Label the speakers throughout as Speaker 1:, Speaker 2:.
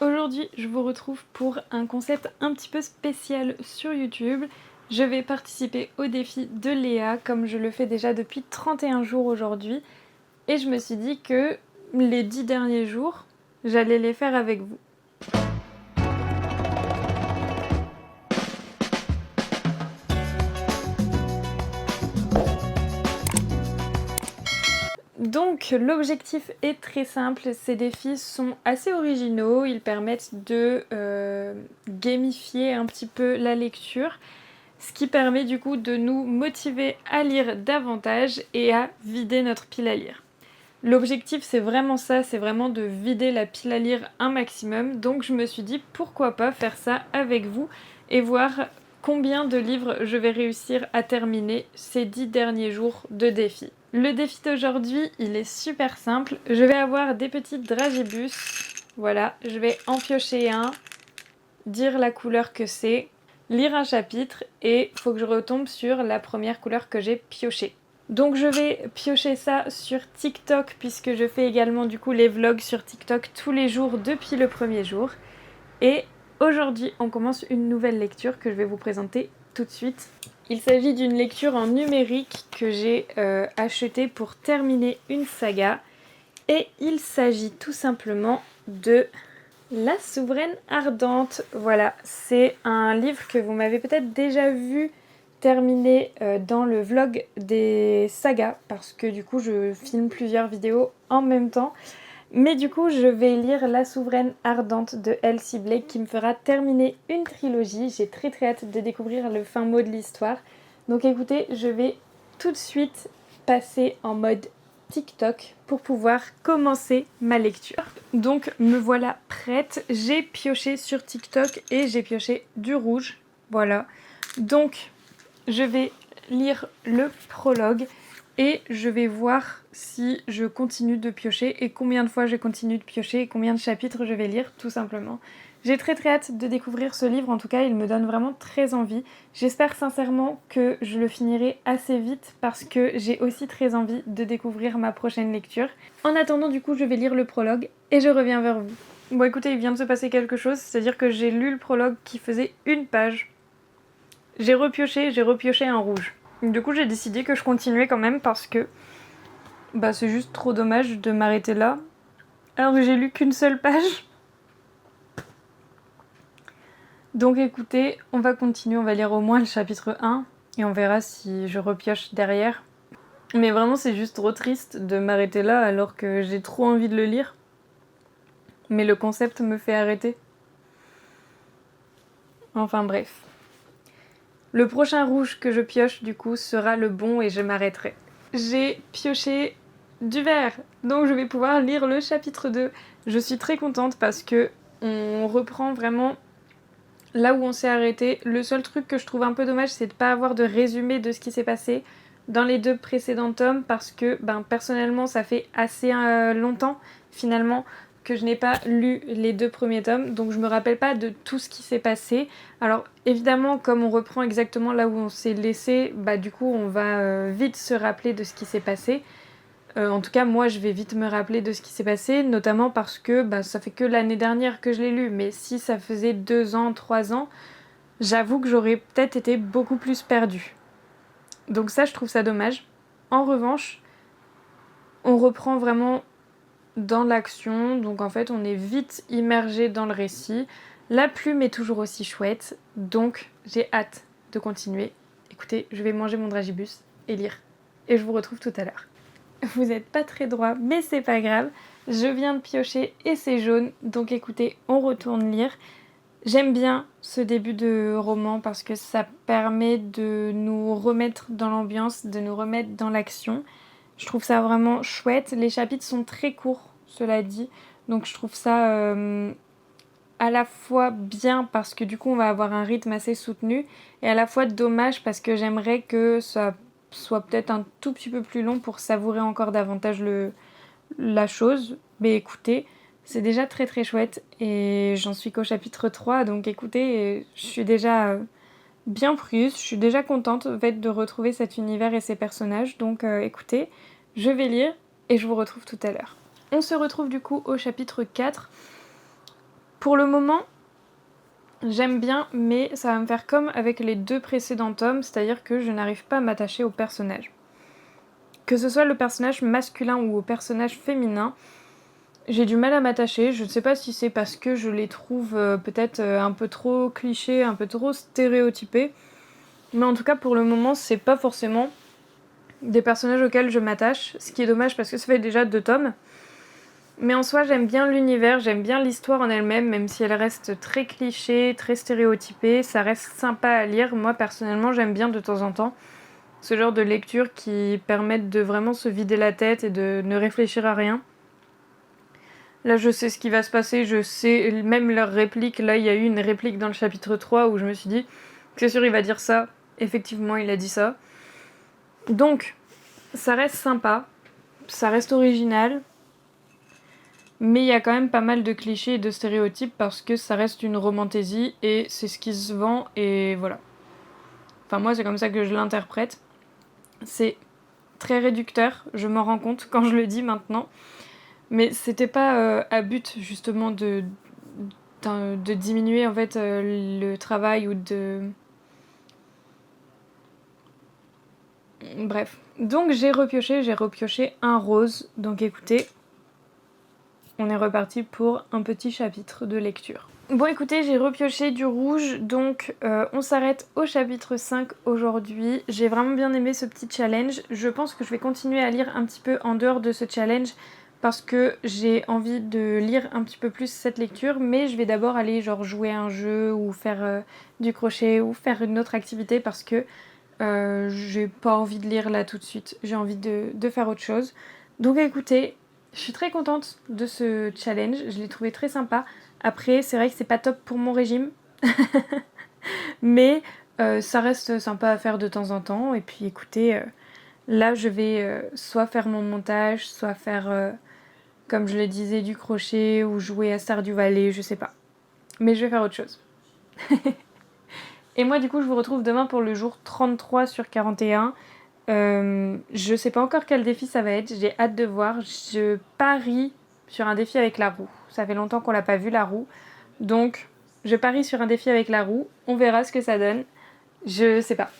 Speaker 1: Aujourd'hui, je vous retrouve pour un concept un petit peu spécial sur YouTube. Je vais participer au défi de Léa, comme je le fais déjà depuis 31 jours aujourd'hui. Et je me suis dit que les 10 derniers jours, j'allais les faire avec vous. Donc l'objectif est très simple, ces défis sont assez originaux, ils permettent de gamifier un petit peu la lecture, ce qui permet du coup de nous motiver à lire davantage et à vider notre pile à lire. L'objectif c'est vraiment ça, c'est vraiment de vider la pile à lire un maximum, donc je me suis dit pourquoi pas faire ça avec vous et voir combien de livres je vais réussir à terminer ces 10 derniers jours de défi. Le défi d'aujourd'hui, il est super simple. Je vais avoir des petits dragibus. Voilà, je vais en piocher un, dire la couleur que c'est, lire un chapitre et il faut que je retombe sur la première couleur que j'ai piochée. Donc je vais piocher ça sur TikTok puisque je fais également du coup les vlogs sur TikTok tous les jours depuis le premier jour. Et aujourd'hui, on commence une nouvelle lecture que je vais vous présenter tout de suite. Il s'agit d'une lecture en numérique que j'ai achetée pour terminer une saga. Et il s'agit tout simplement de La Souveraine Ardente. Voilà, c'est un livre que vous m'avez peut-être déjà vu terminer dans le vlog des sagas parce que du coup je filme plusieurs vidéos en même temps. Mais du coup, je vais lire La Souveraine Ardente de Elsie Blake qui me fera terminer une trilogie. J'ai très hâte de découvrir le fin mot de l'histoire. Donc écoutez, je vais tout de suite passer en mode TikTok pour pouvoir commencer ma lecture. Donc me voilà prête. J'ai pioché sur TikTok et j'ai pioché du rouge. Voilà. Donc je vais lire le prologue. Et je vais voir si je continue de piocher et combien de fois je continue de piocher et combien de chapitres je vais lire, tout simplement. J'ai très hâte de découvrir ce livre, en tout cas il me donne vraiment très envie. J'espère sincèrement que je le finirai assez vite parce que j'ai aussi très envie de découvrir ma prochaine lecture. En attendant du coup je vais lire le prologue et je reviens vers vous. Bon écoutez, il vient de se passer quelque chose, c'est-à-dire que j'ai lu le prologue qui faisait une page. J'ai repioché un rouge. Du coup, j'ai décidé que je continuais quand même parce que c'est juste trop dommage de m'arrêter là. Alors que j'ai lu qu'une seule page. Donc écoutez, on va continuer, on va lire au moins le chapitre 1 et on verra si je repioche derrière. Mais vraiment, c'est juste trop triste de m'arrêter là alors que j'ai trop envie de le lire. Mais le concept me fait arrêter. Enfin bref. Le prochain rouge que je pioche du coup sera le bon et je m'arrêterai. J'ai pioché du vert, donc je vais pouvoir lire le chapitre 2. Je suis très contente parce que on reprend vraiment là où on s'est arrêté. Le seul truc que je trouve un peu dommage, c'est de pas avoir de résumé de ce qui s'est passé dans les deux précédents tomes parce que personnellement ça fait assez longtemps finalement que je n'ai pas lu les deux premiers tomes, donc je me rappelle pas de tout ce qui s'est passé. Alors évidemment, comme on reprend exactement là où on s'est laissé, du coup on va vite se rappeler de ce qui s'est passé. En tout cas, moi je vais vite me rappeler de ce qui s'est passé, notamment parce que ça fait que l'année dernière que je l'ai lu, mais si ça faisait 2 ans, 3 ans, j'avoue que j'aurais peut-être été beaucoup plus perdue. Donc ça, je trouve ça dommage. En revanche, on reprend vraiment dans l'action, donc en fait on est vite immergé dans le récit. La plume est toujours aussi chouette, donc j'ai hâte de continuer. Écoutez, je vais manger mon dragibus et lire. Et je vous retrouve tout à l'heure. Vous n'êtes pas très droit, mais c'est pas grave. Je viens de piocher et c'est jaune, donc écoutez, on retourne lire. J'aime bien ce début de roman parce que ça permet de nous remettre dans l'ambiance, de nous remettre dans l'action. Je trouve ça vraiment chouette. Les chapitres sont très courts, cela dit. Donc je trouve ça à la fois bien parce que du coup on va avoir un rythme assez soutenu et à la fois dommage parce que j'aimerais que ça soit peut-être un tout petit peu plus long pour savourer encore davantage la chose. Mais écoutez, c'est déjà très très chouette et j'en suis qu'au chapitre 3, donc écoutez, je suis déjà bien prise, je suis déjà contente en fait, de retrouver cet univers et ces personnages, donc écoutez, je vais lire et je vous retrouve tout à l'heure. On se retrouve du coup au chapitre 4. Pour le moment, j'aime bien, mais ça va me faire comme avec les 2 précédents tomes, c'est-à-dire que je n'arrive pas à m'attacher au personnage. Que ce soit le personnage masculin ou au personnage féminin, j'ai du mal à m'attacher. Je ne sais pas si c'est parce que je les trouve peut-être un peu trop clichés, un peu trop stéréotypés. Mais en tout cas, pour le moment, c'est pas forcément des personnages auxquels je m'attache. Ce qui est dommage parce que ça fait déjà 2 tomes. Mais en soi, j'aime bien l'univers, j'aime bien l'histoire en elle-même, même si elle reste très cliché, très stéréotypée. Ça reste sympa à lire. Moi, personnellement, j'aime bien de temps en temps ce genre de lecture qui permettent de vraiment se vider la tête et de ne réfléchir à rien. Là, je sais ce qui va se passer, je sais même leurs répliques. Là, il y a eu une réplique dans le chapitre 3 où je me suis dit, c'est sûr, il va dire ça. Effectivement, il a dit ça. Donc, ça reste sympa, ça reste original, mais il y a quand même pas mal de clichés et de stéréotypes parce que ça reste une romantaisie et c'est ce qui se vend et voilà. Enfin, moi, c'est comme ça que je l'interprète. C'est très réducteur, je m'en rends compte quand je le dis maintenant. Mais c'était pas à but justement de diminuer en fait le travail ou de... Bref. Donc j'ai repioché un rose. Donc écoutez, on est reparti pour un petit chapitre de lecture. Bon écoutez, j'ai repioché du rouge, donc on s'arrête au chapitre 5 aujourd'hui. J'ai vraiment bien aimé ce petit challenge. Je pense que je vais continuer à lire un petit peu en dehors de ce challenge parce que j'ai envie de lire un petit peu plus cette lecture, mais je vais d'abord aller genre jouer à un jeu ou faire du crochet ou faire une autre activité parce que j'ai pas envie de lire là tout de suite. J'ai envie de faire autre chose. Donc écoutez, je suis très contente de ce challenge, je l'ai trouvé très sympa. Après, c'est vrai que c'est pas top pour mon régime, mais ça reste sympa à faire de temps en temps. Et puis écoutez, là je vais soit faire mon montage, soit faire, comme je le disais, du crochet ou jouer à Stardew Valley, je sais pas. Mais je vais faire autre chose. Et moi du coup je vous retrouve demain pour le jour 33 sur 41. Je sais pas encore quel défi ça va être, j'ai hâte de voir. Je parie sur un défi avec la roue. Ça fait longtemps qu'on l'a pas vu la roue. Donc je parie sur un défi avec la roue. On verra ce que ça donne. Je sais pas.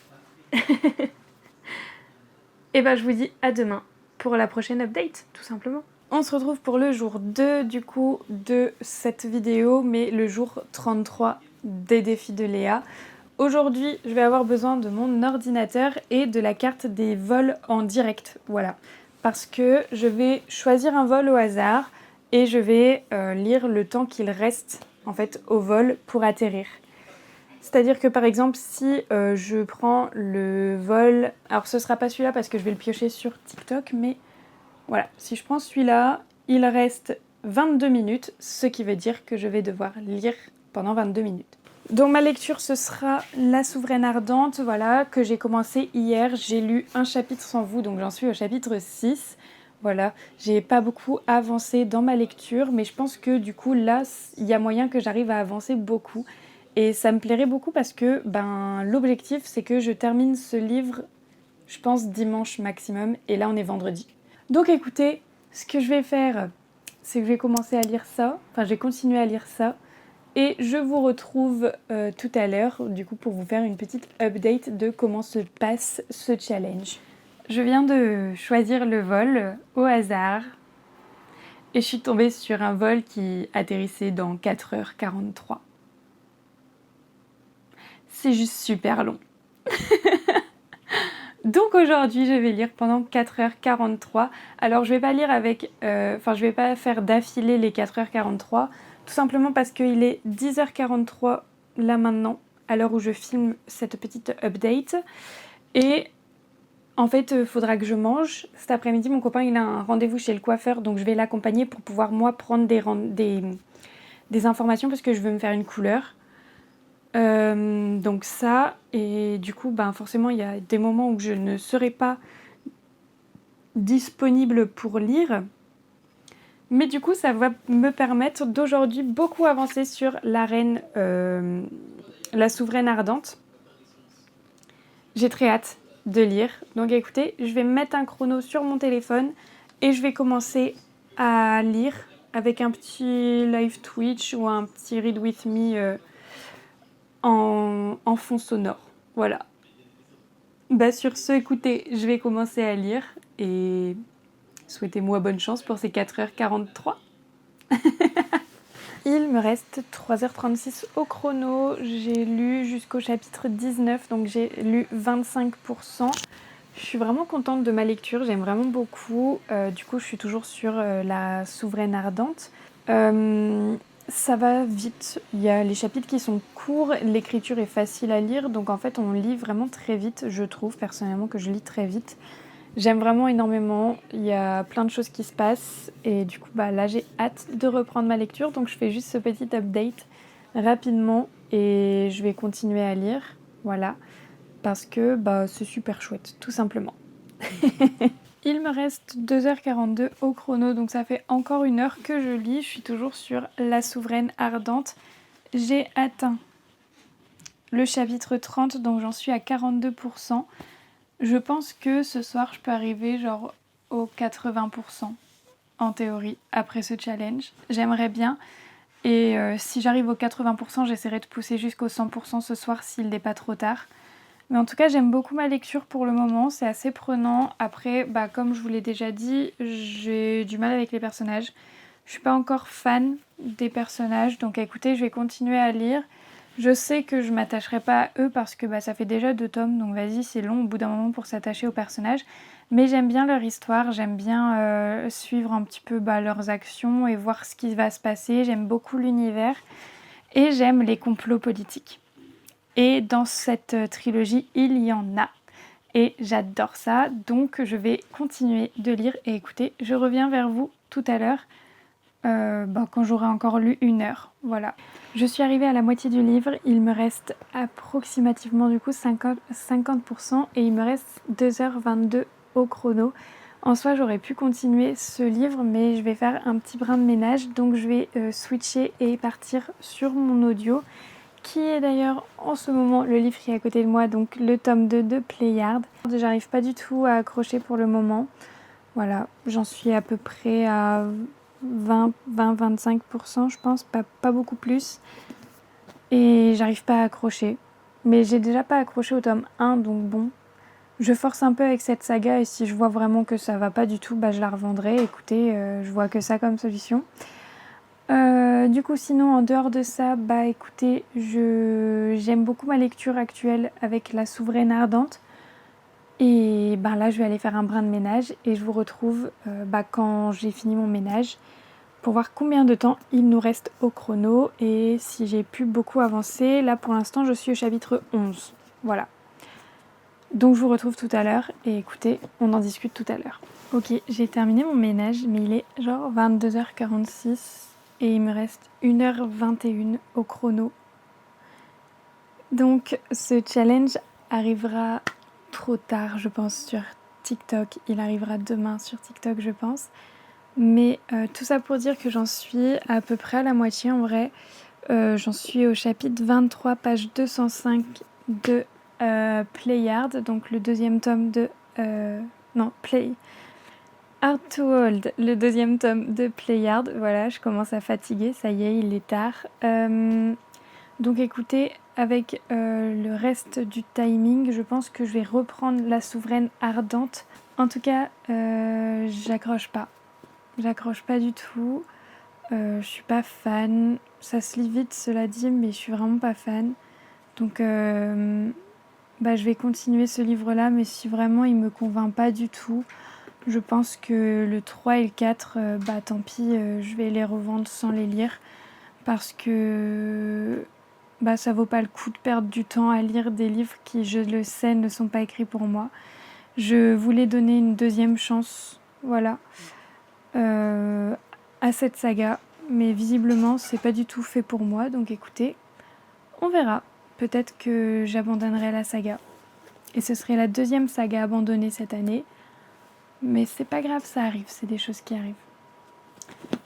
Speaker 1: Et ben je vous dis à demain pour la prochaine update, tout simplement. On se retrouve pour le jour 2 du coup de cette vidéo, mais le jour 33 des défis de Léa. Aujourd'hui, je vais avoir besoin de mon ordinateur et de la carte des vols en direct, voilà. Parce que je vais choisir un vol au hasard et je vais lire le temps qu'il reste en fait au vol pour atterrir. C'est-à-dire que par exemple, si je prends le vol... Alors ce sera pas celui-là parce que je vais le piocher sur TikTok, mais voilà. Si je prends celui-là, il reste 22 minutes, ce qui veut dire que je vais devoir lire pendant 22 minutes. Donc ma lecture, ce sera La Souveraine Ardente, voilà, que j'ai commencé hier. J'ai lu un chapitre sans vous, donc j'en suis au chapitre 6. Voilà, j'ai pas beaucoup avancé dans ma lecture, mais je pense que du coup, là, il y a moyen que j'arrive à avancer beaucoup. Et ça me plairait beaucoup parce que l'objectif, c'est que je termine ce livre, je pense, dimanche maximum. Et là, on est vendredi. Donc écoutez, ce que je vais faire, c'est que je vais commencer à lire ça. Enfin, je vais continuer à lire ça. Et je vous retrouve tout à l'heure, du coup, pour vous faire une petite update de comment se passe ce challenge. Je viens de choisir le vol au hasard. Et je suis tombée sur un vol qui atterrissait dans 4h43. C'est juste super long. Donc aujourd'hui, je vais lire pendant 4h43. Alors je vais pas lire avec... je vais pas faire d'affilée les 4h43, tout simplement parce qu'il est 10h43 là maintenant, à l'heure où je filme cette petite update. Et en fait, il faudra que je mange. Cet après-midi, mon copain il a un rendez-vous chez le coiffeur, donc je vais l'accompagner pour pouvoir moi prendre des informations parce que je veux me faire une couleur. Donc ça, et du coup forcément il y a des moments où je ne serai pas disponible pour lire, mais du coup ça va me permettre d'aujourd'hui beaucoup avancer sur la reine, la souveraine ardente. J'ai très hâte de lire, donc écoutez, je vais mettre un chrono sur mon téléphone et je vais commencer à lire avec un petit live Twitch ou un petit Read With Me en fond sonore. Voilà. Bah sur ce, écoutez, je vais commencer à lire et souhaitez-moi bonne chance pour ces 4h43. Il me reste 3h36 au chrono. J'ai lu jusqu'au chapitre 19, donc j'ai lu 25%. Je suis vraiment contente de ma lecture, j'aime vraiment beaucoup. Du coup, je suis toujours sur la souveraine ardente. Ça va vite, il y a les chapitres qui sont courts, l'écriture est facile à lire, donc en fait on lit vraiment très vite, je trouve personnellement que je lis très vite. J'aime vraiment énormément, il y a plein de choses qui se passent et du coup là j'ai hâte de reprendre ma lecture, donc je fais juste ce petit update rapidement et je vais continuer à lire, voilà, parce que c'est super chouette, tout simplement. Il me reste 2h42 au chrono, donc ça fait encore 1 heure que je lis. Je suis toujours sur La Souveraine Ardente. J'ai atteint le chapitre 30, donc j'en suis à 42%. Je pense que ce soir, je peux arriver genre aux 80% en théorie, après ce challenge. J'aimerais bien. Et si j'arrive aux 80%, j'essaierai de pousser jusqu'aux 100% ce soir s'il n'est pas trop tard. Mais en tout cas, j'aime beaucoup ma lecture pour le moment, c'est assez prenant. Après, comme je vous l'ai déjà dit, j'ai du mal avec les personnages. Je suis pas encore fan des personnages, donc écoutez, je vais continuer à lire. Je sais que je m'attacherai pas à eux parce que ça fait déjà 2 tomes, donc vas-y, c'est long au bout d'un moment pour s'attacher aux personnages. Mais j'aime bien leur histoire, j'aime bien suivre un petit peu leurs actions et voir ce qui va se passer. J'aime beaucoup l'univers et j'aime les complots politiques. Et dans cette trilogie, il y en a. Et j'adore ça, donc je vais continuer de lire. Et écoutez, je reviens vers vous tout à l'heure, quand j'aurai encore lu 1 heure. Voilà. Je suis arrivée à la moitié du livre, il me reste approximativement du coup 50% et il me reste 2h22 au chrono. En soi, j'aurais pu continuer ce livre, mais je vais faire un petit brin de ménage, donc je vais switcher et partir sur mon audio, qui est d'ailleurs en ce moment le livre qui est à côté de moi, donc le tome 2 de Pléiade. J'arrive pas du tout à accrocher pour le moment. Voilà, j'en suis à peu près à 20-25%, je pense, pas beaucoup plus. Et j'arrive pas à accrocher. Mais j'ai déjà pas accroché au tome 1, donc bon. Je force un peu avec cette saga et si je vois vraiment que ça va pas du tout, je la revendrai. Écoutez, je vois que ça comme solution. Du coup, sinon, en dehors de ça, écoutez, j'aime beaucoup ma lecture actuelle avec La Souveraine Ardente. Et là, je vais aller faire un brin de ménage et je vous retrouve quand j'ai fini mon ménage pour voir combien de temps il nous reste au chrono et si j'ai pu beaucoup avancer. Là, pour l'instant, je suis au chapitre 11. Voilà. Donc, je vous retrouve tout à l'heure et écoutez, on en discute tout à l'heure. Ok, j'ai terminé mon ménage, mais il est genre 22h46. Et il me reste 1h21 au chrono. Donc ce challenge arrivera trop tard, je pense, sur TikTok. Il arrivera demain sur TikTok, je pense. Mais tout ça pour dire que j'en suis à peu près à la moitié en vrai. J'en suis au chapitre 23, page 205 de Pléiade, donc le deuxième tome de... Hard to Hold, le deuxième tome de Pléiade. Voilà, je commence à fatiguer, ça y est, il est tard. Donc écoutez, avec le reste du timing, je pense que je vais reprendre La Souveraine Ardente. En tout cas, j'accroche pas. J'accroche pas du tout. Je suis pas fan. Ça se lit vite, cela dit, mais je suis vraiment pas fan. Donc je vais continuer ce livre-là, mais si vraiment il me convainc pas du tout, je pense que le 3 et le 4, tant pis, je vais les revendre sans les lire. Parce que ça vaut pas le coup de perdre du temps à lire des livres qui, je le sais, ne sont pas écrits pour moi. Je voulais donner une deuxième chance, voilà, à cette saga. Mais visiblement, c'est pas du tout fait pour moi. Donc écoutez, on verra. Peut-être que j'abandonnerai la saga. Et ce serait la deuxième saga abandonnée cette année. Mais c'est pas grave, ça arrive, c'est des choses qui arrivent.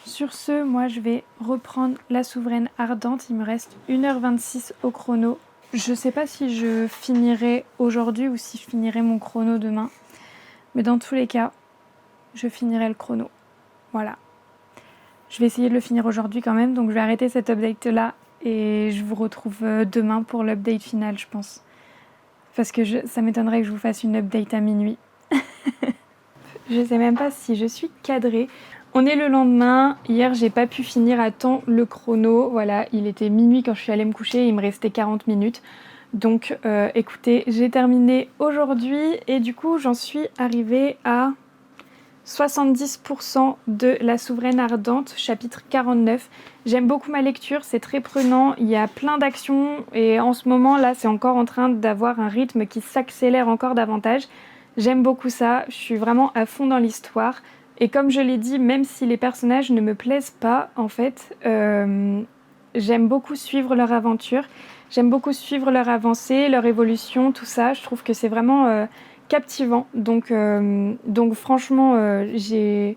Speaker 1: Sur ce, moi je vais reprendre La Souveraine Ardente. Il me reste 1h26 au chrono. Je sais pas si je finirai aujourd'hui ou si je finirai mon chrono demain. Mais dans tous les cas, je finirai le chrono. Voilà. Je vais essayer de le finir aujourd'hui quand même, donc je vais arrêter cet update là et je vous retrouve demain pour l'update final, je pense. Parce que ça m'étonnerait que je vous fasse une update à minuit. Je sais même pas si je suis cadrée. On est le lendemain. Hier, j'ai pas pu finir à temps le chrono. Voilà, il était minuit quand je suis allée me coucher. Il me restait 40 minutes. Donc, écoutez, j'ai terminé aujourd'hui et du coup, j'en suis arrivée à 70% de La Souveraine Ardente, chapitre 49. J'aime beaucoup ma lecture, c'est très prenant, il y a plein d'actions et en ce moment là c'est encore en train d'avoir un rythme qui s'accélère encore davantage. J'aime beaucoup ça, je suis vraiment à fond dans l'histoire et comme je l'ai dit, même si les personnages ne me plaisent pas en fait, j'aime beaucoup suivre leur aventure, j'aime beaucoup suivre leur avancée, leur évolution, tout ça, je trouve que c'est vraiment captivant. Donc franchement, j'ai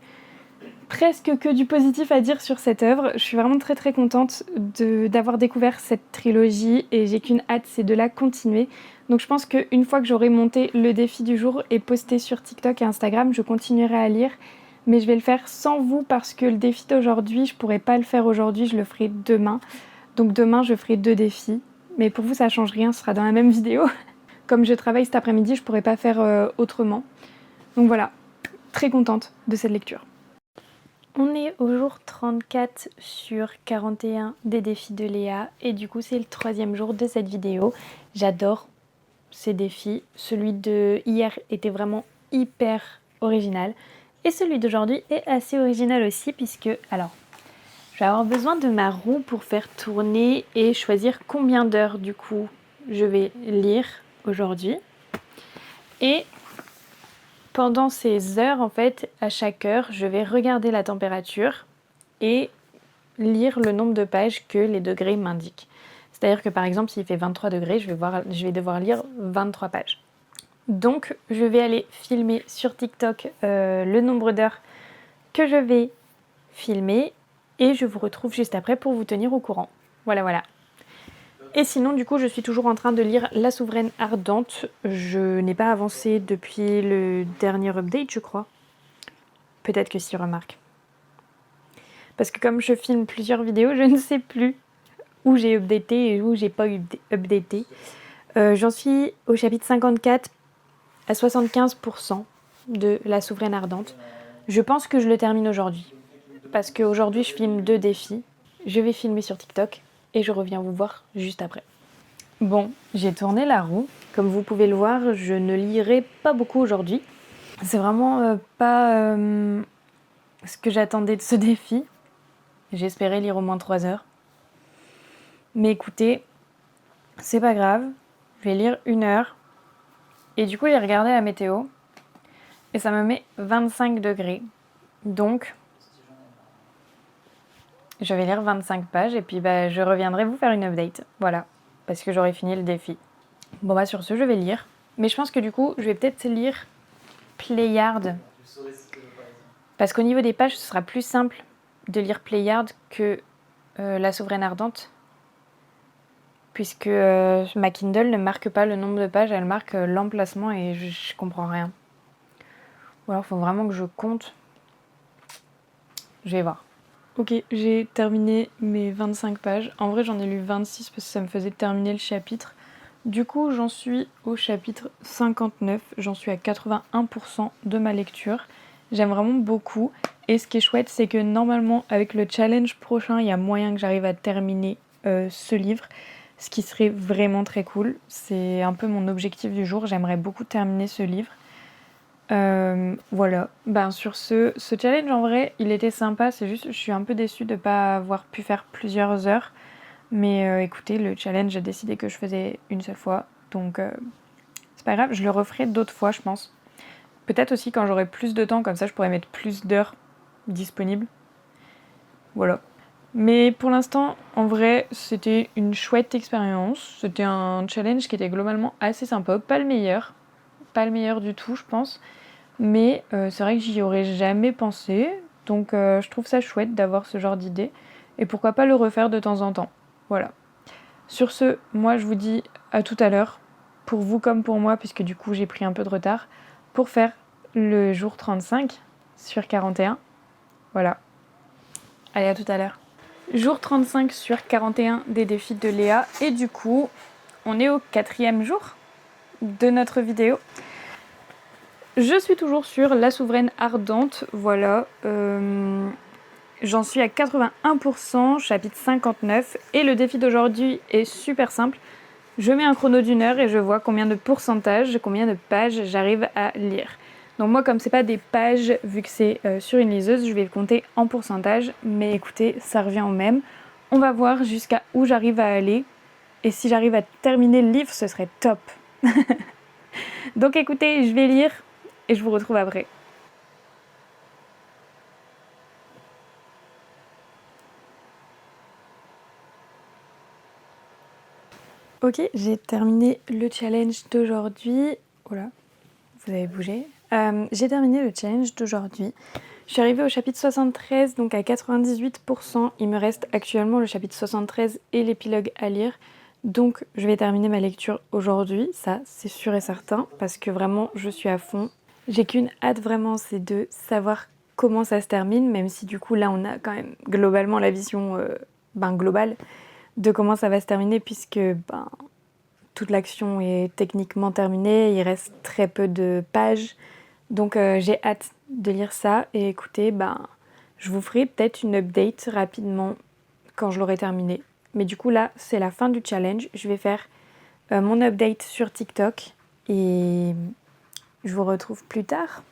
Speaker 1: presque que du positif à dire sur cette œuvre. Je suis vraiment très très contente d'avoir découvert cette trilogie et j'ai qu'une hâte, c'est de la continuer. Donc je pense qu'une fois que j'aurai monté le défi du jour et posté sur TikTok et Instagram, je continuerai à lire. Mais je vais le faire sans vous parce que le défi d'aujourd'hui, je pourrais pas le faire aujourd'hui, je le ferai demain. Donc demain, je ferai 2 défis. Mais pour vous, ça change rien, ce sera dans la même vidéo. Comme je travaille cet après-midi, je pourrais pas faire autrement. Donc voilà, très contente de cette lecture. On est au jour 34 sur 41 des défis de Léa et du coup c'est le 3e jour de cette vidéo. J'adore ces défis. Celui de hier était vraiment hyper original et celui d'aujourd'hui est assez original aussi puisque, alors, je vais avoir besoin de ma roue pour faire tourner et choisir combien d'heures du coup je vais lire aujourd'hui. Et pendant ces heures, en fait, à chaque heure, je vais regarder la température et lire le nombre de pages que les degrés m'indiquent. C'est-à-dire que par exemple, s'il fait 23 degrés, je vais devoir lire 23 pages. Donc, je vais aller filmer sur TikTok le nombre d'heures que je vais filmer et je vous retrouve juste après pour vous tenir au courant. Voilà. Et sinon, du coup, je suis toujours en train de lire La Souveraine Ardente. Je n'ai pas avancé depuis le dernier update, je crois. Peut-être que si, remarque. Parce que comme je filme plusieurs vidéos, je ne sais plus où j'ai updaté et où j'ai pas updaté. J'en suis au chapitre 54 à 75% de La Souveraine Ardente. Je pense que je le termine aujourd'hui. Parce qu'aujourd'hui, je filme 2 défis. Je vais filmer sur TikTok et je reviens vous voir juste après. Bon, j'ai tourné la roue. Comme vous pouvez le voir, je ne lirai pas beaucoup aujourd'hui. C'est vraiment pas ce que j'attendais de ce défi. J'espérais lire au moins 3 heures. Mais écoutez, c'est pas grave. Je vais lire 1 heure. Et du coup, j'ai regardé la météo. Et ça me met 25 degrés. Donc, je vais lire 25 pages. Et puis, je reviendrai vous faire une update. Voilà. Parce que j'aurai fini le défi. Bon, sur ce, je vais lire. Mais je pense que du coup, je vais peut-être lire Pléiade. Parce qu'au niveau des pages, ce sera plus simple de lire Pléiade que La Souveraine Ardente. Puisque ma Kindle ne marque pas le nombre de pages, elle marque l'emplacement et je comprends rien. Ou alors il faut vraiment que je compte. Je vais voir. Ok, j'ai terminé mes 25 pages. En vrai, j'en ai lu 26 parce que ça me faisait terminer le chapitre. Du coup, j'en suis au chapitre 59. J'en suis à 81% de ma lecture. J'aime vraiment beaucoup. Et ce qui est chouette, c'est que normalement, avec le challenge prochain, il y a moyen que j'arrive à terminer ce livre. Ce qui serait vraiment très cool. C'est un peu mon objectif du jour. J'aimerais beaucoup terminer ce livre. Voilà. Sur ce challenge, en vrai, il était sympa. C'est juste, je suis un peu déçue de ne pas avoir pu faire plusieurs heures. Mais écoutez, le challenge, j'ai décidé que je faisais une seule fois. Donc, c'est pas grave. Je le referai d'autres fois, je pense. Peut-être aussi quand j'aurai plus de temps. Comme ça, je pourrais mettre plus d'heures disponibles. Voilà. Mais pour l'instant, en vrai, c'était une chouette expérience. C'était un challenge qui était globalement assez sympa. Pas le meilleur du tout, je pense. Mais c'est vrai que j'y aurais jamais pensé. Donc je trouve ça chouette d'avoir ce genre d'idée. Et pourquoi pas le refaire de temps en temps. Voilà. Sur ce, moi je vous dis à tout à l'heure. Pour vous comme pour moi, puisque du coup j'ai pris un peu de retard. Pour faire le jour 35 sur 41. Voilà. Allez, à tout à l'heure. Jour 35 sur 41 des défis de Léa. Et du coup, on est au 4e jour de notre vidéo. Je suis toujours sur la souveraine ardente. Voilà. J'en suis à 81%, chapitre 59. Et le défi d'aujourd'hui est super simple. Je mets un chrono d'1 heure et je vois combien de pourcentage, combien de pages j'arrive à lire. Donc moi, comme c'est pas des pages, vu que c'est sur une liseuse, je vais le compter en pourcentage. Mais écoutez, ça revient au même. On va voir jusqu'à où j'arrive à aller. Et si j'arrive à terminer le livre, ce serait top. Donc écoutez, je vais lire et je vous retrouve après. Ok, j'ai terminé le challenge d'aujourd'hui. Oh là, vous avez bougé. J'ai terminé le challenge d'aujourd'hui. Je suis arrivée au chapitre 73, donc à 98%. Il me reste actuellement le chapitre 73 et l'épilogue à lire. Donc je vais terminer ma lecture aujourd'hui, ça c'est sûr et certain, parce que vraiment je suis à fond. J'ai qu'une hâte vraiment, c'est de savoir comment ça se termine, même si du coup là on a quand même globalement la vision globale de comment ça va se terminer, puisque toute l'action est techniquement terminée, il reste très peu de pages. Donc j'ai hâte de lire ça et écoutez, je vous ferai peut-être une update rapidement quand je l'aurai terminé. Mais du coup là, c'est la fin du challenge. Je vais faire mon update sur TikTok et je vous retrouve plus tard.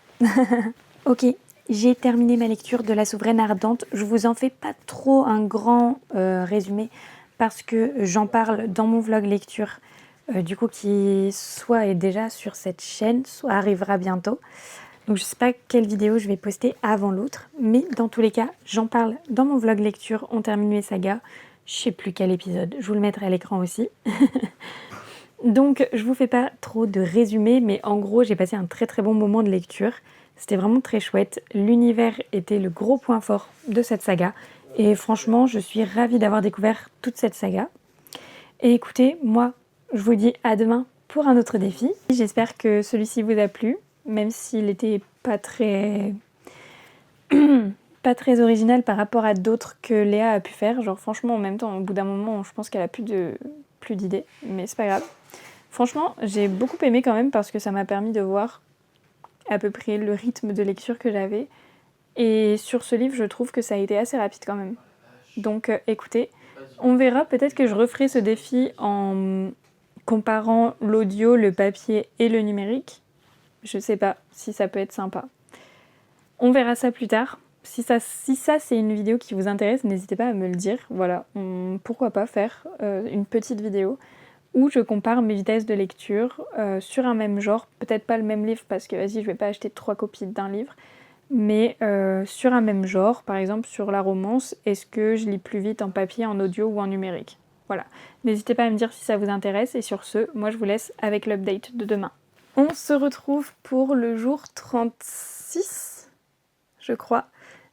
Speaker 1: Ok, j'ai terminé ma lecture de La Souveraine Ardente. Je vous en fais pas trop un grand résumé parce que j'en parle dans mon vlog lecture du coup qui soit est déjà sur cette chaîne, soit arrivera bientôt. Donc je sais pas quelle vidéo je vais poster avant l'autre, mais dans tous les cas, j'en parle dans mon vlog lecture, on termine mes sagas. Je sais plus quel épisode, je vous le mettrai à l'écran aussi. Donc je vous fais pas trop de résumé, mais en gros j'ai passé un très très bon moment de lecture. C'était vraiment très chouette. L'univers était le gros point fort de cette saga. Et franchement, je suis ravie d'avoir découvert toute cette saga. Et écoutez, moi, je vous dis à demain pour un autre défi. J'espère que celui-ci vous a plu, même s'il était pas très pas très original par rapport à d'autres que Léa a pu faire. Genre franchement, en même temps, au bout d'un moment, je pense qu'elle a plus d'idées, mais c'est pas grave. Franchement, j'ai beaucoup aimé quand même parce que ça m'a permis de voir à peu près le rythme de lecture que j'avais. Et sur ce livre, je trouve que ça a été assez rapide quand même. Donc écoutez, on verra, peut-être que je referai ce défi en comparant l'audio, le papier et le numérique. Je sais pas si ça peut être sympa. On verra ça plus tard. Si ça c'est une vidéo qui vous intéresse, n'hésitez pas à me le dire. Voilà, pourquoi pas faire une petite vidéo où je compare mes vitesses de lecture sur un même genre. Peut-être pas le même livre parce que vas-y, je vais pas acheter 3 copies d'un livre. Mais sur un même genre, par exemple sur la romance, est-ce que je lis plus vite en papier, en audio ou en numérique? Voilà, n'hésitez pas à me dire si ça vous intéresse. Et sur ce, moi je vous laisse avec l'update de demain. On se retrouve pour le jour 36, je crois,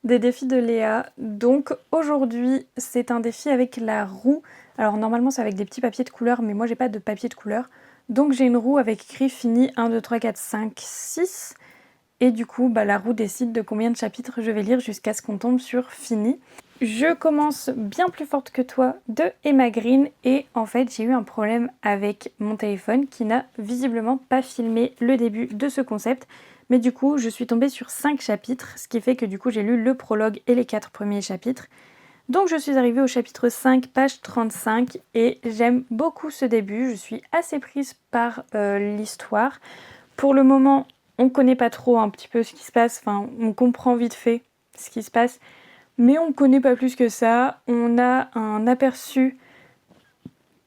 Speaker 1: des défis de Léa. Donc aujourd'hui, c'est un défi avec la roue. Alors normalement c'est avec des petits papiers de couleur, mais moi j'ai pas de papier de couleur. Donc j'ai une roue avec écrit fini 1, 2, 3, 4, 5, 6. Et du coup, la roue décide de combien de chapitres je vais lire jusqu'à ce qu'on tombe sur fini. Je commence bien plus forte que toi de Emma Green et en fait j'ai eu un problème avec mon téléphone qui n'a visiblement pas filmé le début de ce concept. Mais du coup je suis tombée sur 5 chapitres, ce qui fait que du coup j'ai lu le prologue et les 4 premiers chapitres. Donc je suis arrivée au chapitre 5, page 35 et j'aime beaucoup ce début. Je suis assez prise par l'histoire. Pour le moment, on ne connaît pas trop un petit peu ce qui se passe, enfin on comprend vite fait ce qui se passe, mais on ne connaît pas plus que ça. On a un aperçu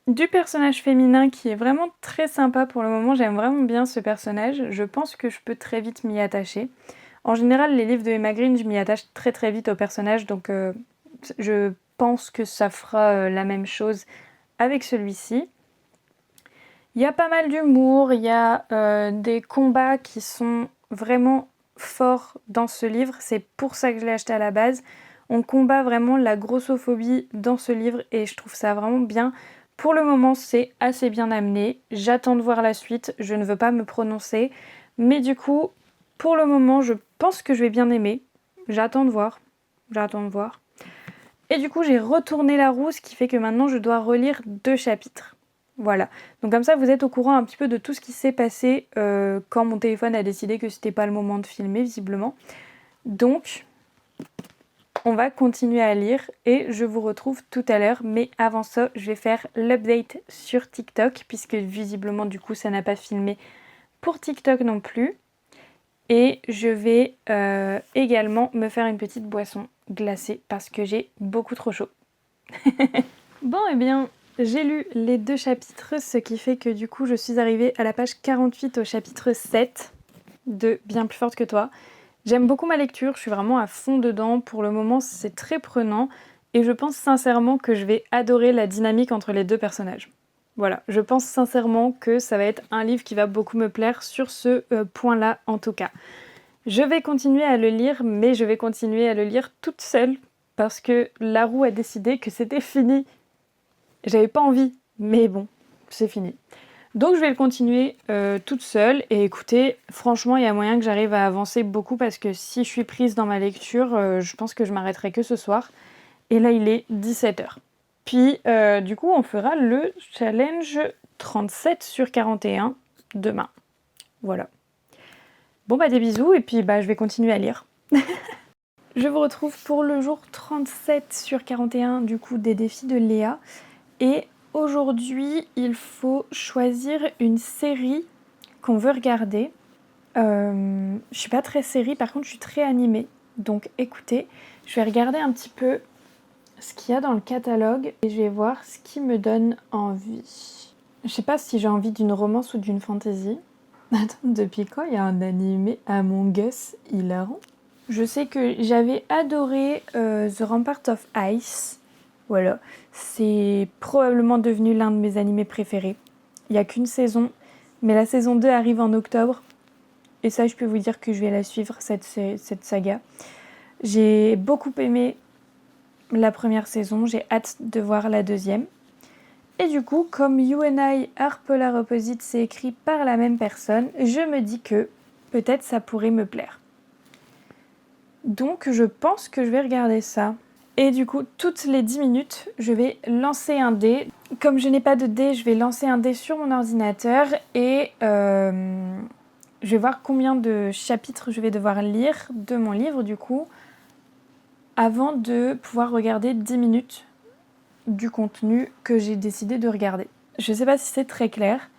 Speaker 1: du personnage féminin qui est vraiment très sympa pour le moment. J'aime vraiment bien ce personnage. Je pense que je peux très vite m'y attacher. En général, les livres de Emma Green, je m'y attache très très vite au personnage, donc je pense que ça fera la même chose avec celui-ci. Il y a pas mal d'humour, il y a des combats qui sont vraiment forts dans ce livre. C'est pour ça que je l'ai acheté à la base. On combat vraiment la grossophobie dans ce livre et je trouve ça vraiment bien. Pour le moment, c'est assez bien amené. J'attends de voir la suite. Je ne veux pas me prononcer. Mais du coup, pour le moment, je pense que je vais bien aimer. J'attends de voir. J'attends de voir. Et du coup, j'ai retourné la roue, ce qui fait que maintenant, je dois relire 2 chapitres. Voilà. Donc comme ça, vous êtes au courant un petit peu de tout ce qui s'est passé quand mon téléphone a décidé que c'était pas le moment de filmer, visiblement. Donc, on va continuer à lire et je vous retrouve tout à l'heure. Mais avant ça, je vais faire l'update sur TikTok, puisque visiblement, du coup, ça n'a pas filmé pour TikTok non plus. Et je vais également me faire une petite boisson glacée parce que j'ai beaucoup trop chaud. Bon, eh bien, j'ai lu les 2 chapitres, ce qui fait que du coup, je suis arrivée à la page 48 au chapitre 7 de Bien plus forte que toi. J'aime beaucoup ma lecture, je suis vraiment à fond dedans. Pour le moment, c'est très prenant et je pense sincèrement que je vais adorer la dynamique entre les 2 personnages. Voilà, je pense sincèrement que ça va être un livre qui va beaucoup me plaire sur ce point-là en tout cas. Je vais continuer à le lire, mais je vais continuer à le lire toute seule parce que la roue a décidé que c'était fini. J'avais pas envie, mais bon, c'est fini. Donc je vais le continuer toute seule et écoutez, franchement il y a moyen que j'arrive à avancer beaucoup parce que si je suis prise dans ma lecture, je pense que je m'arrêterai que ce soir. Et là il est 17h. Puis du coup on fera le challenge 37 sur 41 demain. Voilà. Bon bah des bisous et puis bah je vais continuer à lire. Je vous retrouve pour le jour 37 sur 41 du coup des défis de Léa. Et aujourd'hui, il faut choisir une série qu'on veut regarder. Je suis pas très série, par contre je suis très animée. Donc écoutez, je vais regarder un petit peu ce qu'il y a dans le catalogue et je vais voir ce qui me donne envie. Je sais pas si j'ai envie d'une romance ou d'une fantasy. Attends, depuis quand il y a un animé Among Us hilarant? Je sais que j'avais adoré The Rampart of Ice. Voilà, c'est probablement devenu l'un de mes animés préférés. Il n'y a qu'une saison, mais la saison 2 arrive en octobre. Et ça, je peux vous dire que je vais la suivre, cette saga. J'ai beaucoup aimé la première saison, j'ai hâte de voir la deuxième. Et du coup, comme You and I Are Polar Opposites, c'est écrit par la même personne, je me dis que peut-être ça pourrait me plaire. Donc je pense que je vais regarder ça. Et du coup, toutes les 10 minutes, je vais lancer un dé. Comme je n'ai pas de dé, je vais lancer un dé sur mon ordinateur et je vais voir combien de chapitres je vais devoir lire de mon livre du coup avant de pouvoir regarder 10 minutes du contenu que j'ai décidé de regarder. Je ne sais pas si c'est très clair,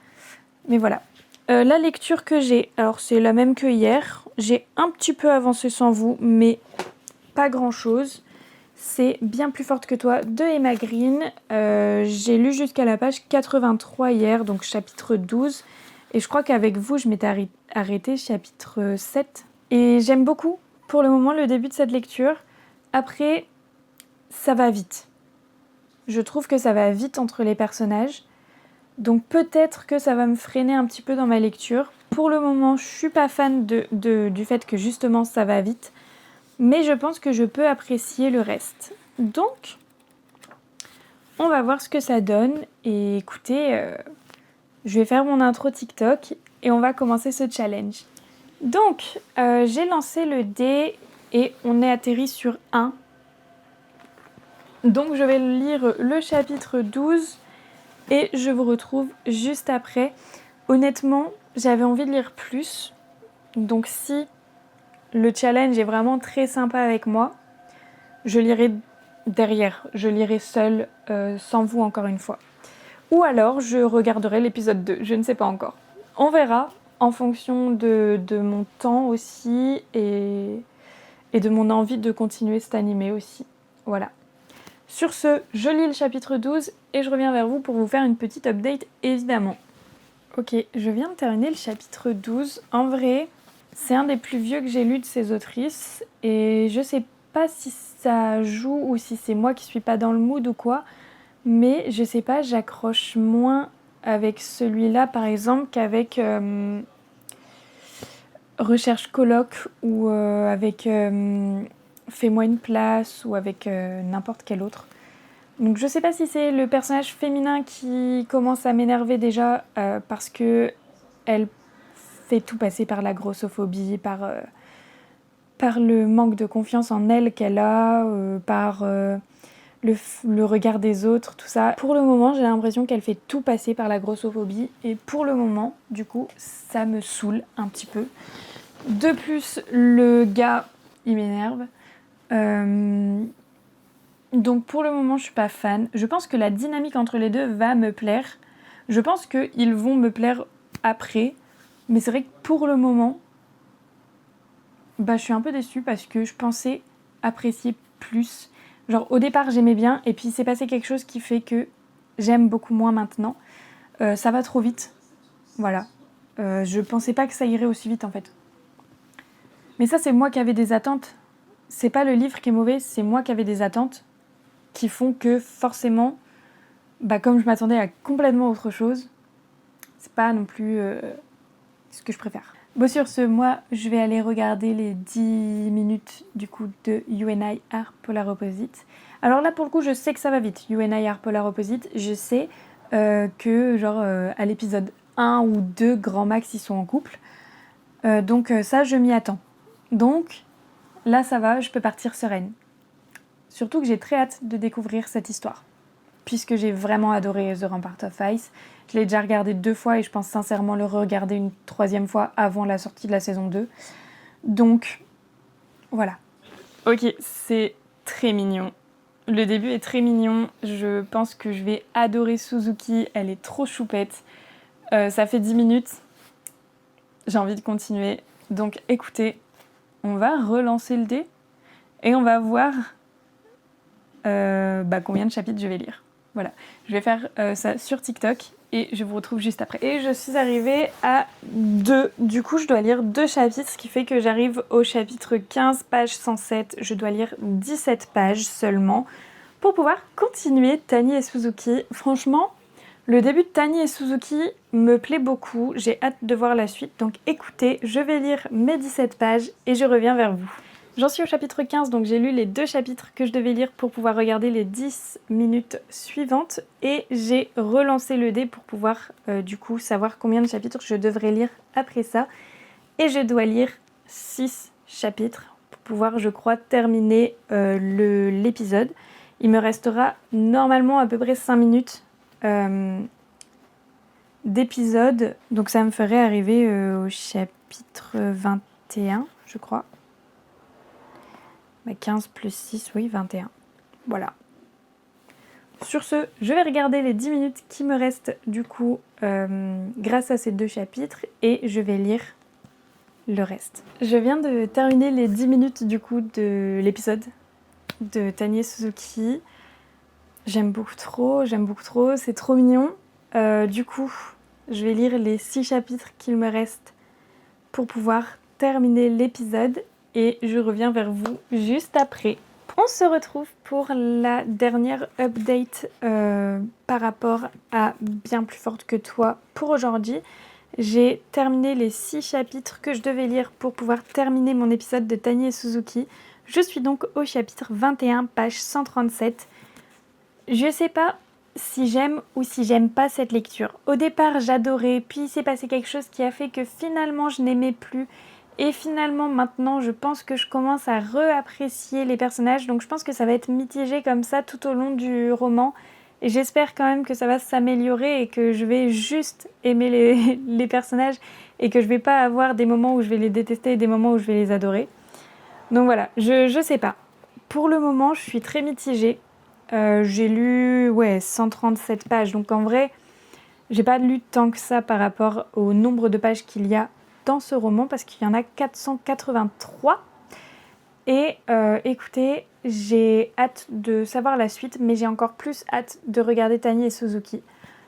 Speaker 1: mais voilà. La lecture que j'ai, alors c'est la même que hier. J'ai un petit peu avancé sans vous, mais pas grand-chose. C'est Bien plus forte que toi de Emma Green. J'ai lu jusqu'à la page 83 hier, donc chapitre 12. Et je crois qu'avec vous, je m'étais arrêtée chapitre 7. Et j'aime beaucoup, pour le moment, le début de cette lecture. Après, ça va vite. Je trouve que ça va vite entre les personnages. Donc peut-être que ça va me freiner un petit peu dans ma lecture. Pour le moment, je suis pas fan du fait que justement ça va vite. Mais je pense que je peux apprécier le reste. Donc, on va voir ce que ça donne. Et écoutez, je vais faire mon intro TikTok et on va commencer ce challenge. Donc, j'ai lancé le dé et on est atterri sur 1. Donc, je vais lire le chapitre 12 et je vous retrouve juste après. Honnêtement, j'avais envie de lire plus. Donc, si le challenge est vraiment très sympa avec moi, je lirai derrière, je lirai seule, sans vous encore une fois. Ou alors je regarderai l'épisode 2, je ne sais pas encore. On verra en fonction de mon temps aussi et de mon envie de continuer cet animé aussi. Voilà. Sur ce, je lis le chapitre 12 et je reviens vers vous pour vous faire une petite update évidemment. Ok, je viens de terminer le chapitre 12. En vrai, c'est un des plus vieux que j'ai lu de ces autrices et je sais pas si ça joue ou si c'est moi qui suis pas dans le mood ou quoi, mais je sais pas, j'accroche moins avec celui-là par exemple qu'avec Recherche colloque ou avec Fais-moi une place ou avec n'importe quel autre. Donc je sais pas si c'est le personnage féminin qui commence à m'énerver déjà parce que elle fait tout passer par la grossophobie, par le manque de confiance en elle qu'elle a, par le regard des autres, tout ça. Pour le moment, j'ai l'impression qu'elle fait tout passer par la grossophobie. Et pour le moment, du coup, ça me saoule un petit peu. De plus, le gars, il m'énerve. Donc pour le moment, je suis pas fan. Je pense que la dynamique entre les deux va me plaire. Je pense qu'ils vont me plaire après. Mais c'est vrai que pour le moment, je suis un peu déçue parce que je pensais apprécier plus. Genre au départ j'aimais bien et puis il s'est passé quelque chose qui fait que j'aime beaucoup moins maintenant. Ça va trop vite. Voilà. Je pensais pas que ça irait aussi vite en fait. Mais ça c'est moi qui avais des attentes. C'est pas le livre qui est mauvais, c'est moi qui avais des attentes qui font que forcément, comme je m'attendais à complètement autre chose, c'est pas non plus ce que je préfère. Bon, sur ce, moi, je vais aller regarder les 10 minutes du coup de You and I Are Polar Opposite. Alors là, pour le coup, je sais que ça va vite. You and I Are Polar Opposite, je sais que genre à l'épisode 1 ou 2, grand max, ils sont en couple. Donc ça, je m'y attends. Donc là, ça va, je peux partir sereine. Surtout que j'ai très hâte de découvrir cette histoire. Puisque j'ai vraiment adoré The Rampart of Ice. Je l'ai déjà regardé 2 fois et je pense sincèrement le regarder une 3e fois avant la sortie de la saison 2. Donc, voilà. Ok, c'est très mignon. Le début est très mignon. Je pense que je vais adorer Suzuki. Elle est trop choupette. Ça fait 10 minutes. J'ai envie de continuer. Donc, écoutez, on va relancer le dé et on va voir combien de chapitres je vais lire. Voilà, je vais faire ça sur TikTok et je vous retrouve juste après. Et je suis arrivée à 2. Du coup, je dois lire 2 chapitres, ce qui fait que j'arrive au chapitre 15, page 107. Je dois lire 17 pages seulement pour pouvoir continuer Tani et Suzuki. Franchement, le début de Tani et Suzuki me plaît beaucoup. J'ai hâte de voir la suite. Donc écoutez, je vais lire mes 17 pages et je reviens vers vous. J'en suis au chapitre 15, donc j'ai lu les 2 chapitres que je devais lire pour pouvoir regarder les 10 minutes suivantes. Et j'ai relancé le dé pour pouvoir du coup savoir combien de chapitres je devrais lire après ça. Et je dois lire 6 chapitres pour pouvoir, je crois, terminer l'épisode. Il me restera normalement à peu près 5 minutes d'épisode. Donc ça me ferait arriver au chapitre 21, je crois. 15 plus 6, oui, 21. Voilà. Sur ce, je vais regarder les 10 minutes qui me restent du coup grâce à ces 2 chapitres et je vais lire le reste. Je viens de terminer les 10 minutes du coup de l'épisode de Tani et Suzuki. J'aime beaucoup trop, c'est trop mignon. Du coup, je vais lire les 6 chapitres qu'il me restent pour pouvoir terminer l'épisode. Et je reviens vers vous juste après. On se retrouve pour la dernière update par rapport à Bien plus forte que toi pour aujourd'hui. J'ai terminé les 6 chapitres que je devais lire pour pouvoir terminer mon épisode de Tani et Suzuki. Je suis donc au chapitre 21, page 137. Je sais pas si j'aime ou si j'aime pas cette lecture. Au départ, j'adorais, puis il s'est passé quelque chose qui a fait que finalement je n'aimais plus. Et finalement, maintenant, je pense que je commence à réapprécier les personnages. Donc je pense que ça va être mitigé comme ça tout au long du roman. Et j'espère quand même que ça va s'améliorer et que je vais juste aimer les personnages et que je vais pas avoir des moments où je vais les détester et des moments où je vais les adorer. Donc voilà, je sais pas. Pour le moment, je suis très mitigée. J'ai lu 137 pages. Donc en vrai, j'ai pas lu tant que ça par rapport au nombre de pages qu'il y a dans ce roman parce qu'il y en a 483 et écoutez, j'ai hâte de savoir la suite mais j'ai encore plus hâte de regarder Tani et Suzuki.